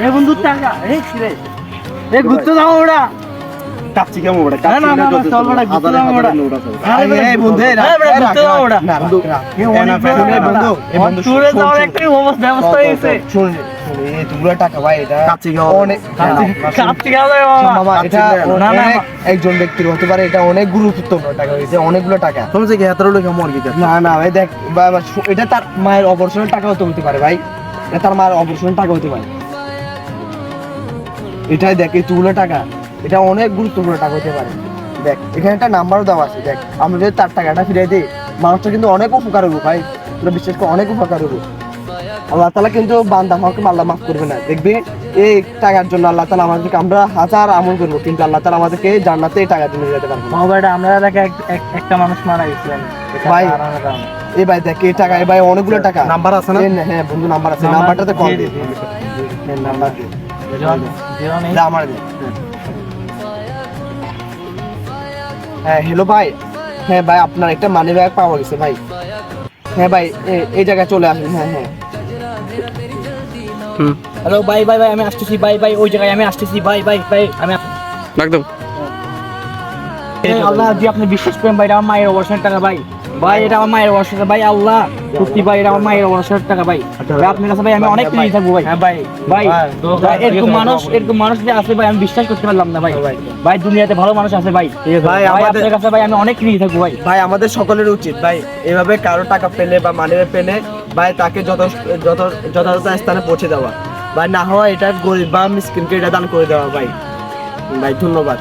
এ বন্ধু টাকা এই রে এ ঘুরতে যাও ওরা কাচ্চি কেমন ওটা না না না চল বড় ঘুরতে যাও ওরা আরে এই বন্ধু ঘুরতে যাও ওরা বন্ধু বন্ধু এই বন্ধু টুরে যাওয়ার একটা ব্যবস্থা হয়েছে শুন এতগুলো টাকা ভাই এটা কাচ্চি অনেক কাচ্চি খাওয়া মামা এটা না না একজন ব্যক্তির হতে পারে, এটা অনেক গুরুত্বপূর্ণ টাকা হয়েছে, অনেকগুলো টাকা। তুমি যে এত লোক মর গিয়ে না না ভাই দেখ এটা তার মায়ের অপারেশনের টাকা হতে পারে ভাই, এটা তার মায়ের অপারেশনের টাকা হতে পারে। এটাই দেখ এতগুলো টাকা, এটা অনেক গুরুত্বপূর্ণ টাকা হতে পারে। দেখ এখানে একটা নাম্বারও দেওয়া আছে, দেখ আমরা যদি তার টাকাটা ফিরিয়ে দিই মানুষটা কিন্তু অনেক উপকার হবো ভাই, তোরা বিশ্বাস করে অনেক উপকার হবো। আল্লাহ তাআলা কিন্তু বান্দা আমাকে আল্লাহ মাফ করবে না, দেখবি এই টাকার জন্য আল্লাহ তাআলা আমাদেরকে, আমরা হাজার আমল করবো কিন্তু আল্লাহ তাআলা আমাদেরকে জান্নাতে এই টাকার জন্য যেতে পারবো না। ভাই আমরা এলাকায় একটা মানুষ মারা গেছিলেন ভাই এই ভাই দেখ এই টাকা, এই ভাই অনেকগুলো টাকা। নাম্বার আছে না? হ্যাঁ বন্ধু নাম্বার আছে, নাম্বারটাতে কল দে, নাম্বার দে যা আমার দে। হ্যাঁ হ্যালো ভাই, হ্যাঁ ভাই আপনার একটা মানি ব্যাগ পাওয়া গেছে ভাই। হ্যাঁ ভাই এই জায়গায় চলে আসুন। হ্যাঁ হ্যাঁ হ্যালো ভাই ভাই ভাই আমি আসতেছি ভাই ভাই ওই জায়গায় আমি আসতেছি ভাই ভাই ভাই আমি একদম আল্লাহ জি আপনি বিশ্বাস করেন ভাই এটা আমার মায়ের অবসরের টাকা ভাই, ভাই এটা আমার মায়ের অবসরের ভাই, আল্লাহ সত্যি ভাই এটা আমার মায়ের অবসরের টাকা ভাই। ভাই আপনার কাছে ভাই আমি অনেক কিছু থাকবো ভাই। হ্যাঁ ভাই ভাই এরকম মানুষ যে আছে ভাই আমি বিশ্বাস করতে পারলাম না ভাই। ভাই দুনিয়াতে ভালো মানুষ আছে ভাই, ভাই আপনার কাছে ভাই আমি অনেক কিছু থাকবো ভাই। ভাই আমাদের সকলের উচিত ভাই এভাবে কারো টাকা পেলে বা মানি ব্যাগ পেলে ভাই তাকে যথাযথ স্থানে পৌঁছে দেওয়া ভাই, না হয় এটা গরিব বা মিসকিনকে এটা দান করে দেওয়া ভাই। ভাই ধন্যবাদ।